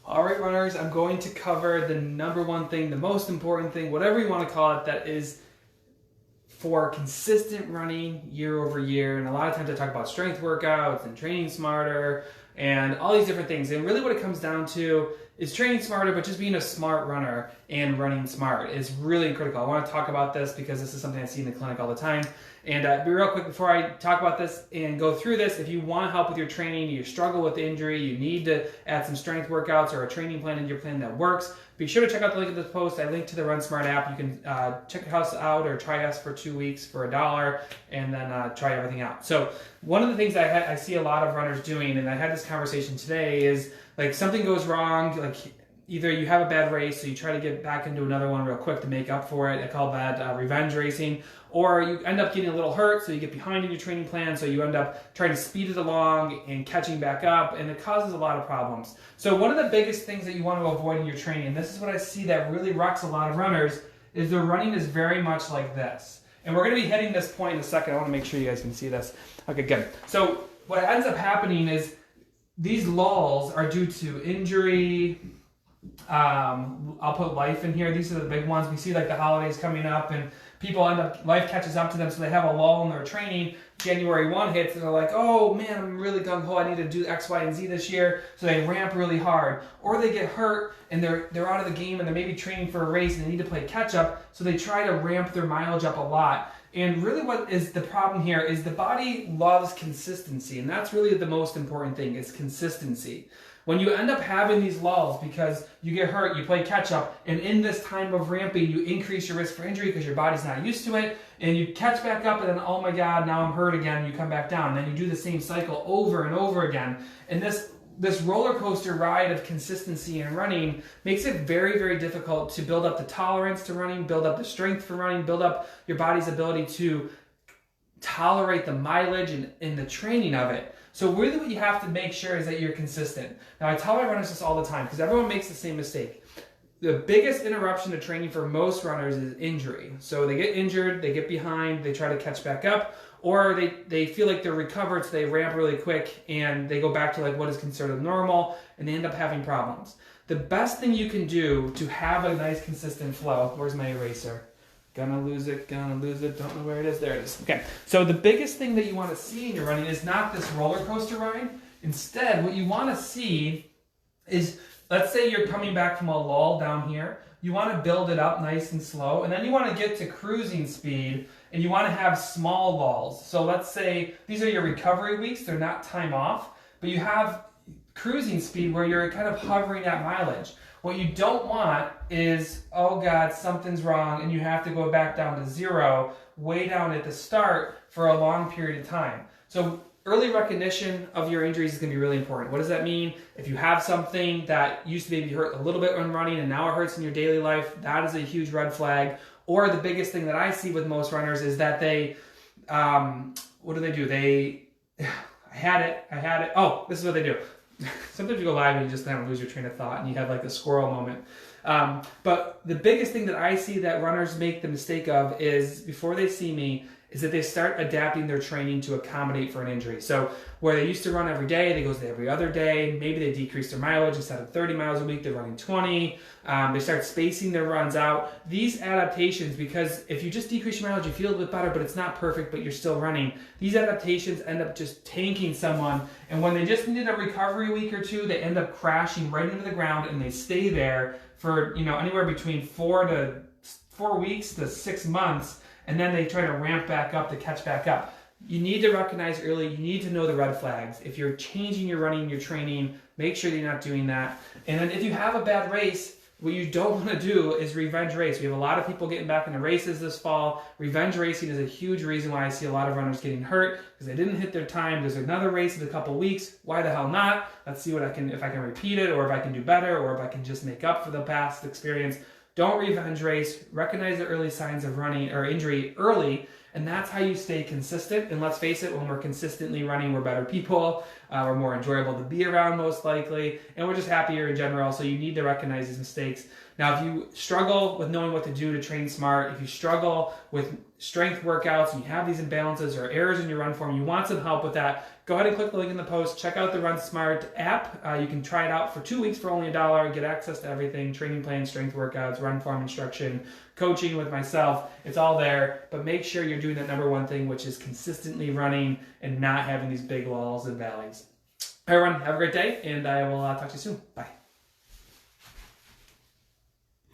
All right, runners, I'm going to cover the number one thing, the most important thing, whatever you want to call it, that is for consistent running year over year. And a lot of times I talk about strength workouts and training smarter and all these different things. And really what it comes down to is training smarter, but just being a smart runner and running smart is really critical. I want to talk about this because this is something I see in the clinic all the time. And be real quick before I talk about this and go through this, if you want help with your training, you struggle with injury, you need to add some strength workouts or a training plan into your plan that works, be sure to check out the link in this post. I linked to the Run Smart app. You can check us out or try us for 2 weeks for $1 and then try everything out. So one of the things I see a lot of runners doing, and I had this conversation today, is like something goes wrong, like either you have a bad race, so you try to get back into another one real quick to make up for it. I call that revenge racing. Or you end up getting a little hurt, so you get behind in your training plan, so you end up trying to speed it along and catching back up, and it causes a lot of problems. So one of the biggest things that you want to avoid in your training, and this is what I see that really wrecks a lot of runners, is their running is very much like this. And we're going to be hitting this point in a second. I want to make sure you guys can see this. Okay, good. So what ends up happening is these lulls are due to injury. I'll put life in here. These are the big ones. We see like the holidays coming up and people end up, life catches up to them, so they have a lull in their training. January 1 hits and they're like, oh man, I'm really gung-ho, I need to do X, Y, and Z this year. So they ramp really hard. Or they get hurt and they're out of the game and they're maybe training for a race and they need to play catch up, so they try to ramp their mileage up a lot. And really what is the problem here is the body loves consistency, and that's really the most important thing, is consistency. When you end up having these lulls because you get hurt, you play catch up, and in this time of ramping, you increase your risk for injury because your body's not used to it, and you catch back up, and then, oh my God, now I'm hurt again, and you come back down. And then you do the same cycle over and over again. And this roller coaster ride of consistency in running makes it very, very difficult to build up the tolerance to running, build up the strength for running, build up your body's ability to tolerate the mileage and the training of it. So really what you have to make sure is that you're consistent. Now I tell my runners this all the time because everyone makes the same mistake. The biggest interruption to training for most runners is injury. So they get injured, they get behind, they try to catch back up, or they feel like they're recovered, so they ramp really quick and they go back to like what is considered normal and they end up having problems. The best thing you can do to have a nice consistent flow, where's my eraser? Gonna lose it, don't know where it is. There it is. Okay, so the biggest thing that you want to see in your running is not this roller coaster ride. Instead, what you want to see is, let's say you're coming back from a lull down here. You want to build it up nice and slow, and then you want to get to cruising speed, and you want to have small lulls. So let's say these are your recovery weeks. They're not time off, but you have cruising speed where you're kind of hovering at mileage. What you don't want is, oh God, something's wrong, and you have to go back down to zero, way down at the start for a long period of time. So early recognition of your injuries is going to be really important. What does that mean? If you have something that used to maybe hurt a little bit when running and now it hurts in your daily life, that is a huge red flag. Or the biggest thing that I see with most runners is that they, what do? I had it. Oh, this is what they do. Sometimes you go live and you just kind of lose your train of thought and you have like the squirrel moment. But the biggest thing that I see that runners make the mistake of is, before they see me, is that they start adapting their training to accommodate for an injury. So where they used to run every day, they go to every other day. Maybe they decrease their mileage. Instead of 30 miles a week, they're running 20. They start spacing their runs out. These adaptations, because if you just decrease your mileage, you feel a bit better, but it's not perfect, but you're still running. These adaptations end up just tanking someone. And when they just need a recovery week or two, they end up crashing right into the ground, and they stay there for, anywhere between 4 weeks to 6 months. And then they try to ramp back up to catch back up. You need to recognize early, you need to know the red flags. If you're changing your running, your training, make sure you're not doing that. And then if you have a bad race, what you don't want to do is revenge race. We have a lot of people getting back into races this fall. Revenge racing is a huge reason why I see a lot of runners getting hurt, because they didn't hit their time. There's another race in a couple weeks. Why the hell not? Let's see if I can repeat it, or if I can do better, or if I can just make up for the past experience. Don't revenge race. Recognize the early signs of running or injury early, and that's how you stay consistent. And let's face it, when we're consistently running, we're better people. we're more enjoyable to be around most likely, and we're just happier in general. So you need to recognize these mistakes. Now, if you struggle with knowing what to do to train smart, if you struggle with strength workouts and you have these imbalances or errors in your run form, you want some help with that, go ahead and click the link in the post. Check out the Run Smart app. You can try it out for 2 weeks for only $1. Get access to everything: training plans, strength workouts, run form instruction, coaching with myself. It's all there. But make sure you're doing that number one thing, which is consistently running and not having these big lulls and valleys. All right, everyone, have a great day, and I will talk to you soon. Bye.